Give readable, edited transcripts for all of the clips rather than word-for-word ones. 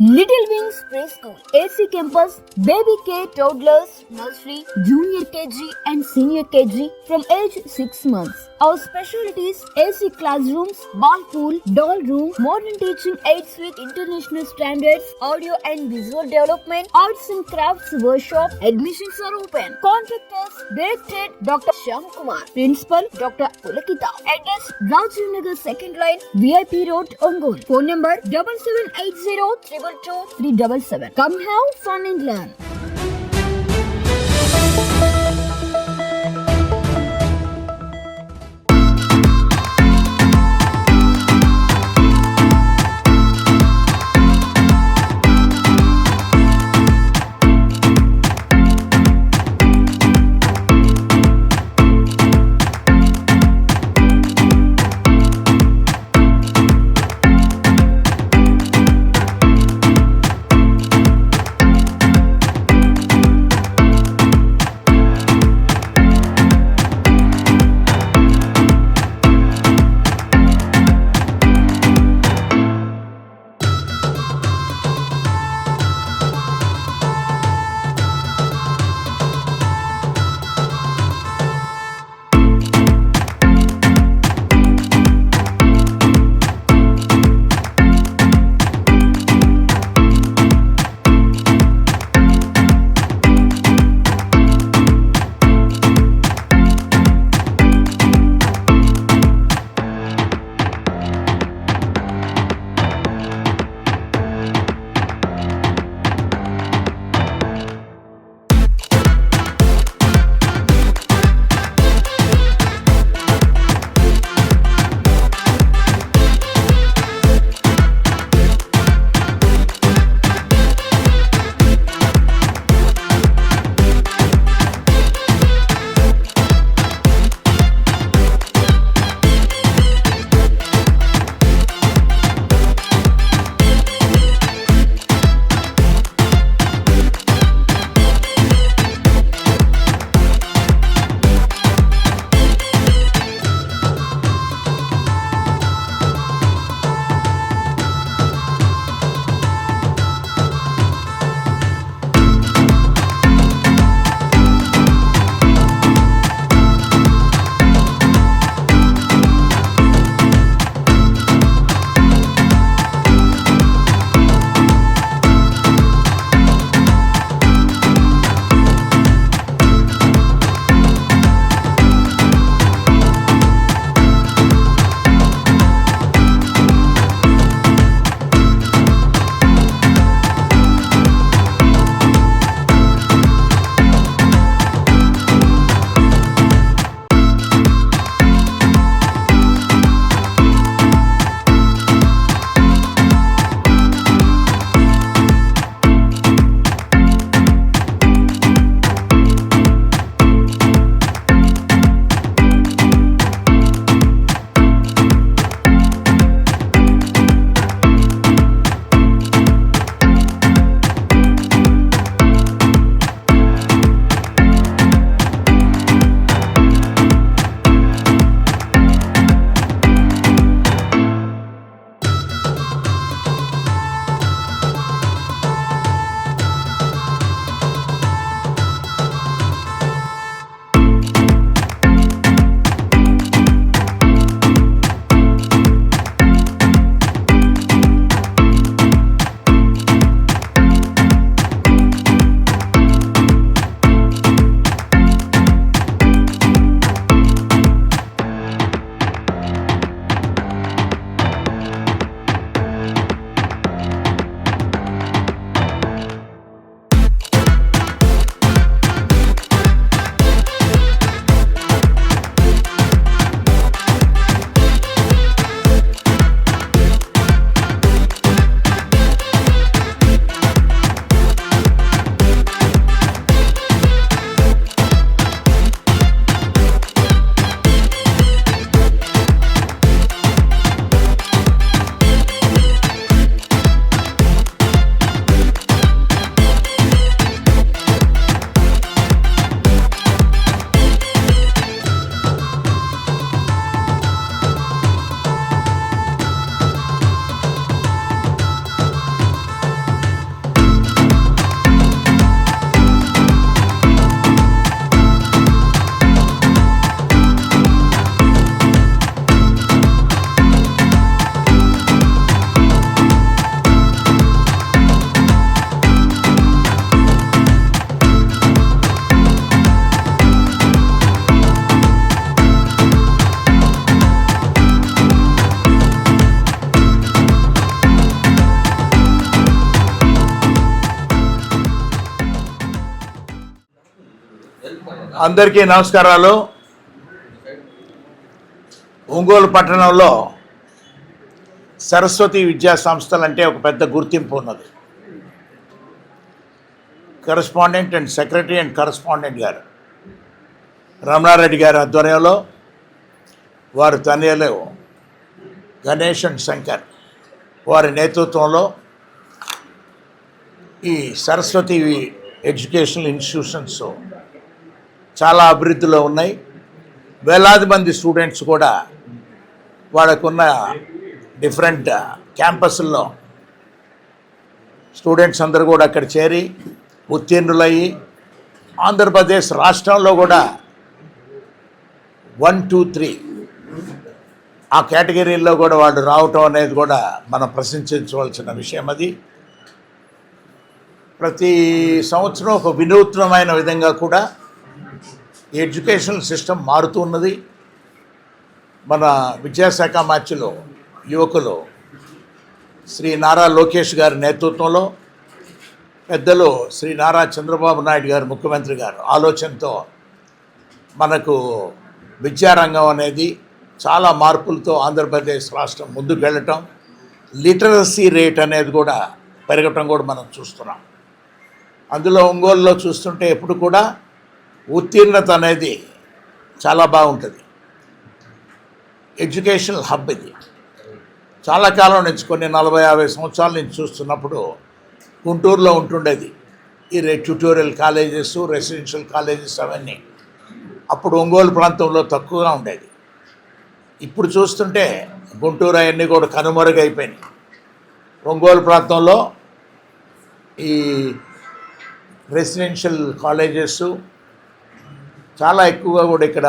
Little Wings Preschool, AC Campus, Baby K, Toddlers, Nursery, Junior KG and Senior KG from age 6 months. Our specialties: AC classrooms, ball pool, doll room, modern teaching aids with international standards, audio and visual development, arts and crafts workshop. Admissions are open. Contact us. Directed Dr. Shyam Kumar. Principal Dr. Pulakita. Address: Rajiv Nagar 2nd Line, VIP Road, Ongole. Phone number 7780 377. Come have fun and learn. అందరికీ నమస్కారాలు. ఒంగోలు పట్టణంలో సరస్వతి విద్యా సంస్థలు అంటే ఒక పెద్ద గుర్తింపు ఉన్నది. Correspondent and secretary and correspondent గారు రమణారెడ్డి గారి ఆధ్వర్యంలో, వారి తనయులు గణేష్ అండ్ శంకర్ వారి నేతృత్వంలో ఈ సరస్వతి ఎడ్యుకేషనల్ ఇన్స్టిట్యూషన్స్ చాలా అభివృద్ధిలో ఉన్నాయి. వేలాది మంది స్టూడెంట్స్ కూడా వాళ్ళకున్న డిఫరెంట్ క్యాంపస్ల్లో స్టూడెంట్స్ అందరూ కూడా అక్కడ చేరి ఉత్తీర్ణులయ్యి ఆంధ్రప్రదేశ్ రాష్ట్రంలో కూడా 1, 2, 3 ఆ కేటగిరీల్లో కూడా వాళ్ళు రావటం అనేది కూడా మనం ప్రశంసించవలసిన విషయం. అది ప్రతి సంవత్సరం ఒక వినూత్నమైన విధంగా కూడా ఎడ్యుకేషనల్ సిస్టమ్ మారుతూ ఉన్నది. మన విద్యాశాఖ మార్చిలో యువకులు శ్రీ నారా లోకేష్ గారి నేతృత్వంలో, పెద్దలు శ్రీ నారా చంద్రబాబు నాయుడు గారు ముఖ్యమంత్రి గారు ఆలోచనతో మనకు విద్యారంగం అనేది చాలా మార్పులతో ఆంధ్రప్రదేశ్ రాష్ట్రం ముందుకు వెళ్ళటం, లిటరసీ రేట్ అనేది కూడా పెరగటం కూడా మనం చూస్తున్నాం. అందులో ఒంగోలులో చూస్తుంటే ఎప్పుడు కూడా ఉత్తీర్ణత అనేది చాలా బాగుంటుంది. ఎడ్యుకేషనల్ హబ్ ఇది. చాలా కాలం నుంచి, కొన్ని 40-50 సంవత్సరాల నుంచి చూస్తున్నప్పుడు గుంటూరులో ఉంటుండేది ఈ ట్యూటోరియల్ కాలేజెస్, రెసిడెన్షియల్ కాలేజెస్ అవన్నీ. అప్పుడు ఒంగోలు ప్రాంతంలో తక్కువగా ఉండేది. ఇప్పుడు చూస్తుంటే గుంటూరు అవన్నీ కూడా కనుమరుగైపోయినాయి. ఒంగోలు ప్రాంతంలో ఈ రెసిడెన్షియల్ కాలేజెస్ చాలా ఎక్కువగా కూడా ఇక్కడ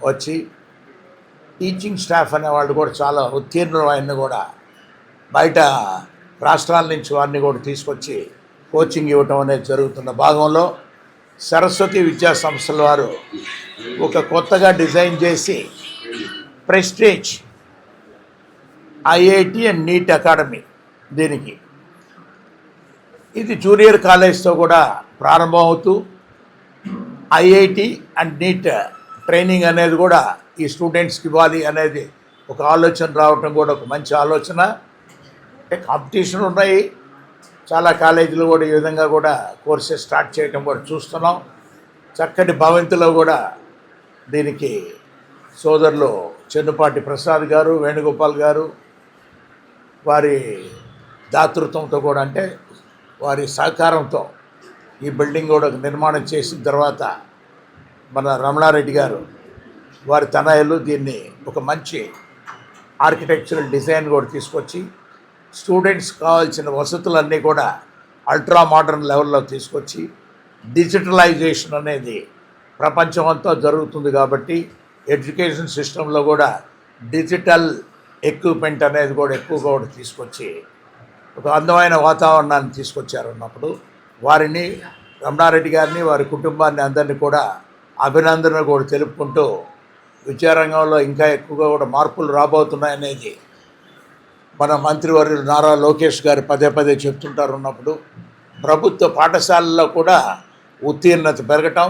వచ్చి టీచింగ్ స్టాఫ్ అనేవాళ్ళు కూడా చాలా ఉత్తీర్ణులైన కూడా బయట రాష్ట్రాల నుంచి వారిని కూడా తీసుకొచ్చి కోచింగ్ ఇవ్వటం అనేది జరుగుతున్న భాగంలో సరస్వతి విద్యా సంస్థల వారు ఒక కొత్తగా డిజైన్ చేసి prestige IIT and NEET academy, దీనికి ఇది జూనియర్ కాలేజ్తో కూడా ప్రారంభం అవుతూ ఐఐటి అండ్ నీట్ ట్రైనింగ్ అనేది కూడా ఈ స్టూడెంట్స్కి ఇవ్వాలి అనేది ఒక ఆలోచన రావటం కూడా ఒక మంచి ఆలోచన. కాంపిటీషన్ ఉన్నాయి, చాలా కాలేజీలు కూడా ఈ విధంగా కూడా కోర్సెస్ స్టార్ట్ చేయటం కూడా చూస్తున్నాం. చక్కటి భవంతిలో కూడా దీనికి సోదరులు చెన్నుపాటి ప్రసాద్ గారు, వేణుగోపాల్ గారు వారి దాతృత్వంతో కూడా, అంటే వారి సహకారంతో ఈ బిల్డింగ్ కూడా నిర్మాణం చేసిన తర్వాత మన రమణారెడ్డి గారు వారి తనయులు దీన్ని ఒక మంచి ఆర్కిటెక్చరల్ డిజైన్ కూడా తీసుకొచ్చి స్టూడెంట్స్ కావాల్సిన వసతులన్నీ కూడా అల్ట్రా మోడర్న్ లెవెల్లో తీసుకొచ్చి డిజిటలైజేషన్ అనేది ప్రపంచం అంతా జరుగుతుంది కాబట్టి ఎడ్యుకేషన్ సిస్టంలో కూడా డిజిటల్ ఎక్విప్మెంట్ అనేది కూడా ఎక్కువగా కూడా తీసుకొచ్చి ఒక అందమైన వాతావరణాన్ని తీసుకొచ్చారు. అన్నప్పుడు వారిని, రమణారెడ్డి గారిని, వారి కుటుంబాన్ని అందరినీ కూడా అభినందనలు కూడా తెలుపుకుంటూ విద్యారంగంలో ఇంకా ఎక్కువగా కూడా మార్పులు రాబోతున్నాయనేది మన మంత్రివర్యులు నారా లోకేష్ గారు పదే పదే చెప్తుంటారు. ఉన్నప్పుడు ప్రభుత్వ పాఠశాలల్లో కూడా ఉత్తీర్ణత పెరగటం,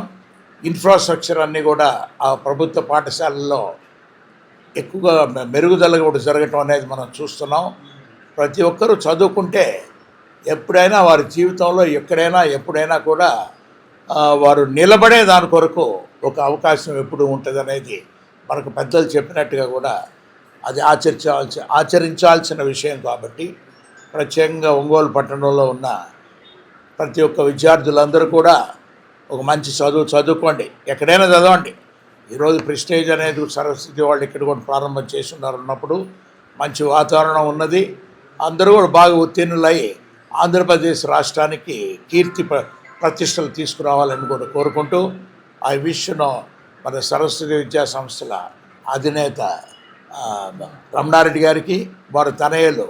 ఇన్ఫ్రాస్ట్రక్చర్ అన్నీ కూడా ఆ ప్రభుత్వ పాఠశాలల్లో ఎక్కువగా మెరుగుదల కూడా జరగటం అనేది మనం చూస్తున్నాం. ప్రతి ఒక్కరూ చదువుకుంటే ఎప్పుడైనా వారి జీవితంలో ఎక్కడైనా ఎప్పుడైనా కూడా వారు నిలబడే దాని కొరకు ఒక అవకాశం ఎప్పుడు ఉంటుంది అనేది మనకు పెద్దలు చెప్పినట్టుగా కూడా అది ఆచరించాల్సిన విషయం. కాబట్టి ప్రత్యేకంగా ఒంగోలు పట్టణంలో ఉన్న ప్రతి ఒక్క విద్యార్థులందరూ కూడా ఒక మంచి చదువుకోండి, ఎక్కడైనా చదవండి. ఈరోజు ప్రెస్టేజ్ అనేది సరస్వతి వాళ్ళు ఇక్కడ కూడా ప్రారంభం చేస్తున్నారు. ఉన్నప్పుడు మంచి వాతావరణం ఉన్నది. అందరూ కూడా బాగా ఉత్తీర్ణులై ఆంధ్రప్రదేశ్ రాష్ట్రానికి కీర్తి ప్రతిష్టలు తీసుకురావాలని కూడా కోరుకుంటూ ఆ విషయంలో మన సరస్వతి విద్యా సంస్థల అధినేత రమణారెడ్డి గారికి, వారి తనయులు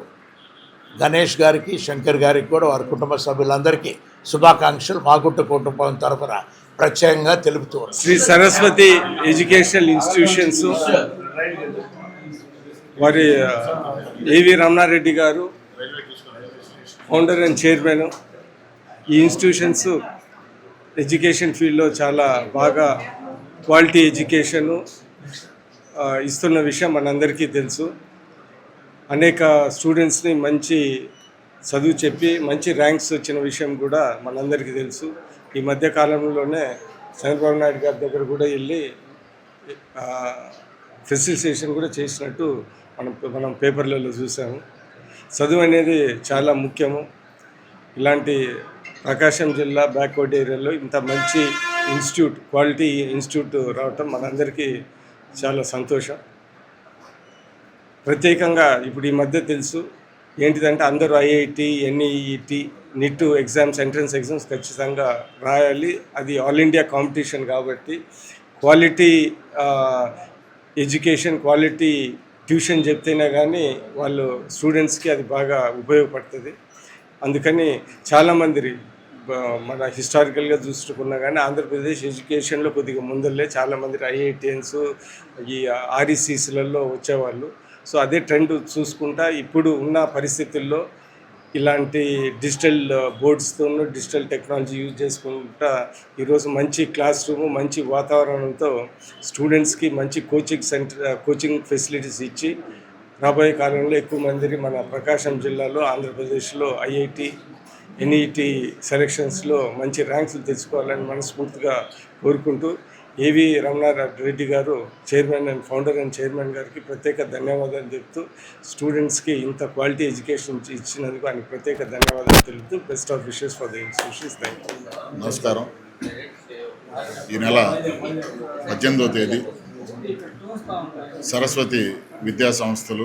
గణేష్ గారికి, శంకర్ గారికి కూడా వారి కుటుంబ సభ్యులందరికీ శుభాకాంక్షలు మా కుటుంబం తరఫున ప్రత్యేకంగా తెలుపుతూ శ్రీ సరస్వతి ఎడ్యుకేషనల్ ఇన్స్టిట్యూషన్స్ వారి ఏవి రమణారెడ్డి గారు ఫౌండర్ అండ్ చైర్మన్. ఈ ఇన్స్టిట్యూషన్స్ ఎడ్యుకేషన్ ఫీల్డ్లో చాలా బాగా క్వాలిటీ ఎడ్యుకేషను ఇస్తున్న విషయం మనందరికీ తెలుసు. అనేక స్టూడెంట్స్ని మంచి చదువు చెప్పి మంచి ర్యాంక్స్ వచ్చిన విషయం కూడా మనందరికీ తెలుసు. ఈ మధ్య కాలంలోనే చంద్రబాబు నాయుడు గారి దగ్గర కూడా వెళ్ళి ఫెసిలిటేషన్ కూడా చేసినట్టు మనం పేపర్లలో చూసాము. చదువు అనేది చాలా ముఖ్యము. ఇలాంటి ప్రకాశం జిల్లా బ్యాక్వర్డ్ ఏరియాలో ఇంత మంచి ఇన్స్టిట్యూట్, క్వాలిటీ ఇన్స్టిట్యూట్ రావటం మనందరికీ చాలా సంతోషం. ప్రత్యేకంగా ఇప్పుడు ఈ మధ్య తెలుసు ఏంటిదంటే అందరూ IIT, NEET, NEET exams, entrance exams ఖచ్చితంగా రాయాలి. అది ఆల్ ఇండియా కాంపిటీషన్ కాబట్టి క్వాలిటీ ఎడ్యుకేషన్, క్వాలిటీ ట్యూషన్ చెప్తేనే కానీ వాళ్ళు స్టూడెంట్స్కి అది బాగా ఉపయోగపడుతుంది. అందుకని చాలామంది మన హిస్టారికల్గా చూసుకున్నా కానీ ఆంధ్రప్రదేశ్ ఎడ్యుకేషన్లో కొద్దిగా ముందరలే. చాలామంది ఐఐటిఎన్స్, ఈ ఆర్ఈసీస్లలో వచ్చేవాళ్ళు. సో అదే ట్రెండ్ చూసుకుంటా ఇప్పుడు ఉన్న పరిస్థితుల్లో ఇలాంటి డిజిటల్ బోర్డ్స్తోనూ డిజిటల్ టెక్నాలజీ యూజ్ చేసుకుంటా ఈరోజు మంచి క్లాస్ రూము, మంచి వాతావరణంతో స్టూడెంట్స్కి మంచి కోచింగ్ ఫెసిలిటీస్ ఇచ్చి రాబోయే కాలంలో ఎక్కువ మందిని మన ప్రకాశం జిల్లాలో, ఆంధ్రప్రదేశ్లో ఐఐటి, ఎన్ఈటి సెలక్షన్స్లో మంచి ర్యాంక్స్ తెచ్చుకోవాలని మనస్ఫూర్తిగా కోరుకుంటూ ఏవి రమణారెడ్డి గారు chairman and founder and chairman గారికి ప్రత్యేక ధన్యవాదాలు చెప్తూ స్టూడెంట్స్కి ఇంత క్వాలిటీ ఎడ్యుకేషన్ ఇచ్చినందుకు ఆయన ప్రత్యేక ధన్యవాదాలు తెలుపుతూ best of wishes for the institutions. Thank you. నమస్కారం. ఈ నెల 18వ తేదీ సరస్వతి విద్యా సంస్థలు,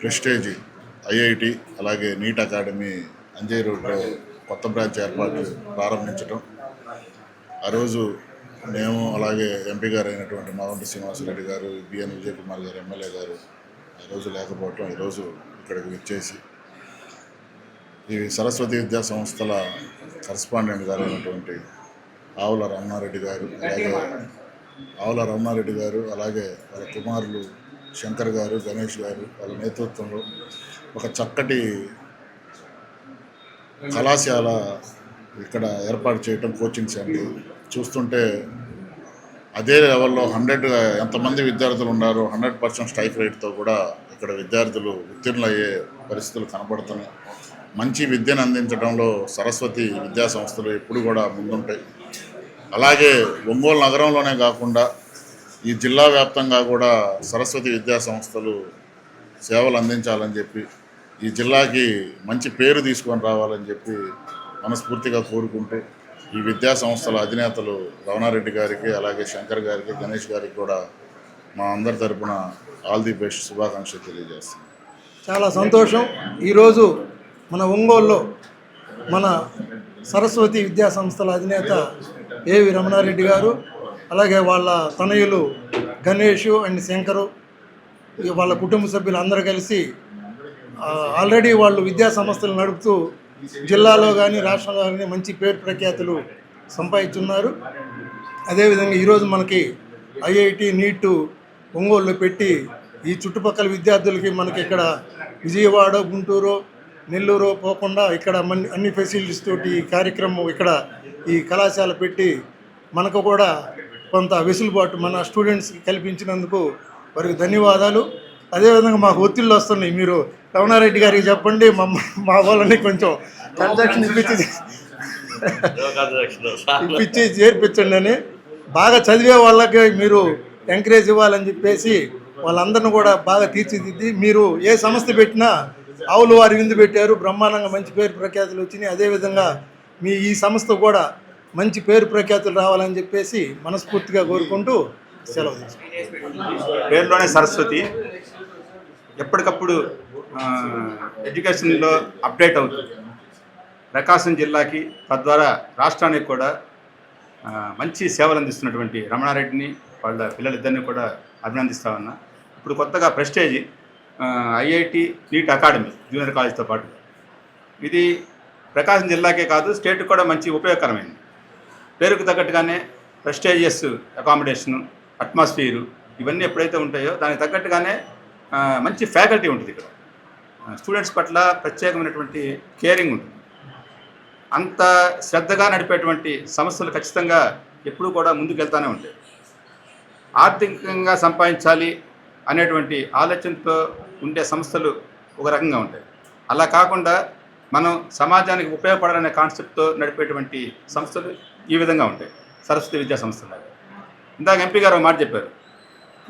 ప్రెస్టేజ్ ఐఐటి, అలాగే నీట్ అకాడమీ అంజయ్ రోడ్లో కొత్త బ్రాంచ్ ఏర్పాటు ప్రారంభించడం, ఆ రోజు మేము అలాగే ఎంపీ గారు అయినటువంటి మావంటి శ్రీనివాసరెడ్డి గారు, బిఎన్ విజయ్ కుమార్ గారు ఎమ్మెల్యే గారు ఆ రోజు లేకపోవటం ఈరోజు ఇక్కడికి విచ్చేసి ఈ సరస్వతి విద్యా సంస్థల కరస్పాండెంట్ గారు అయినటువంటి ఆవుల రమణారెడ్డి గారు అలాగే వాళ్ళ కుమారులు శంకర్ గారు, గణేష్ గారు వాళ్ళ నేతృత్వంలో ఒక చక్కటి కళాశాల ఇక్కడ ఏర్పాటు చేయటం, కోచింగ్ సెంటర్ చూస్తుంటే అదే లెవెల్లో 100 ఎంతమంది విద్యార్థులు ఉన్నారో 100% స్ట్రైక్ రేట్తో కూడా ఇక్కడ విద్యార్థులు ఉత్తీర్ణులయ్యే పరిస్థితులు కనబడుతున్నాయి. మంచి విద్యను అందించడంలో సరస్వతి విద్యా సంస్థలు ఎప్పుడు కూడా ముందుంటాయి. అలాగే ఒంగోలు నగరంలోనే కాకుండా ఈ జిల్లా వ్యాప్తంగా కూడా సరస్వతి విద్యా సంస్థలు సేవలు అందించాలని చెప్పి, ఈ జిల్లాకి మంచి పేరు తీసుకొని రావాలని చెప్పి మనస్ఫూర్తిగా కోరుకుంటూ ఈ విద్యా సంస్థల అధినేతలు రమణారెడ్డి గారికి, అలాగే శంకర్ గారికి, గణేష్ గారికి కూడా మా అందరి తరపున ఆల్ ది బెస్ట్ శుభాకాంక్షలు తెలియజేస్తాం. చాలా సంతోషం. ఈరోజు మన ఒంగోలులో మన సరస్వతి విద్యా సంస్థల అధినేత ఏవి రమణారెడ్డి గారు, అలాగే వాళ్ళ తనయులు గణేష్ అండ్ శంకరు, వాళ్ళ కుటుంబ సభ్యులు అందరూ కలిసి ఆల్రెడీ వాళ్ళు విద్యా సంస్థలు నడుపుతూ జిల్లాలో కానీ రాష్ట్రంలో కానీ మంచి పేరు ప్రఖ్యాతులు సంపాదించున్నారు. అదేవిధంగా ఈరోజు మనకి ఐఐటి, నీట్ ఒంగోలులో పెట్టి ఈ చుట్టుపక్కల విద్యార్థులకి మనకి ఇక్కడ విజయవాడ, గుంటూరు, నెల్లూరు పోకుండా ఇక్కడ అన్ని ఫెసిలిటీస్ తోటి ఈ కార్యక్రమం ఇక్కడ ఈ కళాశాల పెట్టి మనకు కూడా కొంత వెసులుబాటు మన స్టూడెంట్స్కి కల్పించినందుకు వారికి ధన్యవాదాలు. అదేవిధంగా మాకు ఒత్తిళ్ళు వస్తున్నాయి. మీరు రమణారెడ్డి గారికి చెప్పండి, మా వాళ్ళని కొంచెం కన్స్ట్రక్షన్ ఇప్పించి చేర్పించండి అని, బాగా చదివే వాళ్ళకి మీరు ఎంకరేజ్ ఇవ్వాలని చెప్పేసి వాళ్ళందరిని కూడా బాగా తీర్చిదిద్ది, మీరు ఏ సంస్థ పెట్టినా ఆవులు వారి విందు పెట్టారు, బ్రహ్మాండంగా మంచి పేరు ప్రఖ్యాతులు వచ్చినాయి. అదేవిధంగా మీ ఈ సంస్థ కూడా మంచి పేరు ప్రఖ్యాతులు రావాలని చెప్పేసి మనస్ఫూర్తిగా కోరుకుంటూ సెలవు తీసుకుంటాం. పేరులోనే సరస్వతి ఎప్పటికప్పుడు ఎడ్యుకేషన్లో అప్డేట్ అవుతుంది. ప్రకాశం జిల్లాకి తద్వారా రాష్ట్రానికి కూడా మంచి సేవలు అందిస్తున్నటువంటి రమణారెడ్డిని, వాళ్ళ పిల్లలిద్దరిని కూడా అభినందిస్తా ఉన్నా. ఇప్పుడు కొత్తగా prestige IIT, NEET academy junior కాలేజ్తో పాటు ఇది ప్రకాశం జిల్లాకే కాదు స్టేట్కి కూడా మంచి ఉపయోగకరమైంది. పేరుకు తగ్గట్టుగానే ప్రెస్టేజియస్ అకామిడేషను, అట్మాస్ఫియరు ఇవన్నీ ఎప్పుడైతే ఉంటాయో దానికి తగ్గట్టుగానే మంచి ఫ్యాకల్టీ ఉంటుంది. ఇక్కడ స్టూడెంట్స్ పట్ల ప్రత్యేకమైనటువంటి కేరింగ్ ఉంటుంది. అంత శ్రద్ధగా నడిపేటువంటి సంస్థలు ఖచ్చితంగా ఎప్పుడూ కూడా ముందుకు వెళ్తూనే ఉంటాయి. ఆర్థికంగా సంపాదించాలి అనేటువంటి ఆలోచనతో ఉండే సంస్థలు ఒక రకంగా ఉంటాయి. అలా కాకుండా మనం సమాజానికి ఉపయోగపడాలనే కాన్సెప్ట్తో నడిపేటువంటి సంస్థలు ఈ విధంగా ఉంటాయి. సరస్వతి విద్యా సంస్థలు. ఇందాక ఎంపీ గారు ఒక మాట చెప్పారు,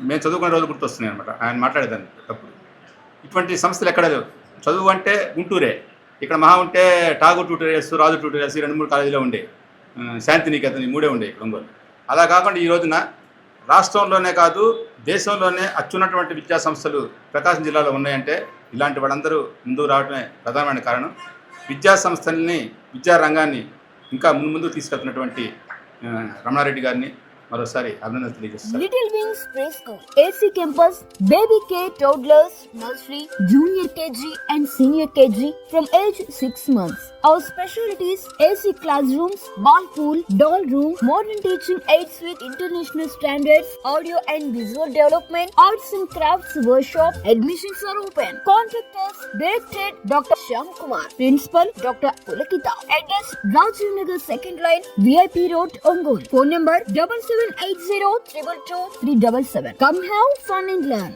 మేము చదువుకునే రోజు గుర్తొస్తున్నాయి అనమాట. ఆయన మాట్లాడేదాన్ని తప్పుడు. ఇటువంటి సంస్థలు ఎక్కడ లేవు. చదువు అంటే గుంటూరే, ఇక్కడ మహా ఉంటే ఠాగూర్ ట్యూటోరియల్స్, రాజు ట్యూటోరియల్స్ 2-3 కాలేజీలో ఉండే, శాంతినికేతన్ ఈ 3 ఉండే ఇక్కడ ఒంగోలు. అలా కాకుండా ఈ రోజున రాష్ట్రంలోనే కాదు దేశంలోనే అత్యున్నటువంటి విద్యా సంస్థలు ప్రకాశం జిల్లాలో ఉన్నాయంటే ఇలాంటి వాళ్ళందరూ ముందుకు రావడమే ప్రధానమైన కారణం. విద్యా సంస్థల్ని, విద్యారంగాన్ని ఇంకా ముందుకు తీసుకెళ్తున్నటువంటి రమణారెడ్డి గారిని మరోసారి అభినందనలు తెలియజేస్తారు. Little Wings Preschool, AC Campus, Baby K, Toddlers, Nursery, Junior KG and Senior KG from age 6 months. Our specialties: AC classrooms, ball pool, doll room, modern teaching aids with international standards, audio and visual development, arts and crafts workshop. Admissions are open. Contact us. Directed Dr. Shyam Kumar. Principal Dr. Pulakita. Address: Rajiv Nagar 2nd line, VIP Road, Ongole. Phone number 7780 222 377. Come have fun and learn.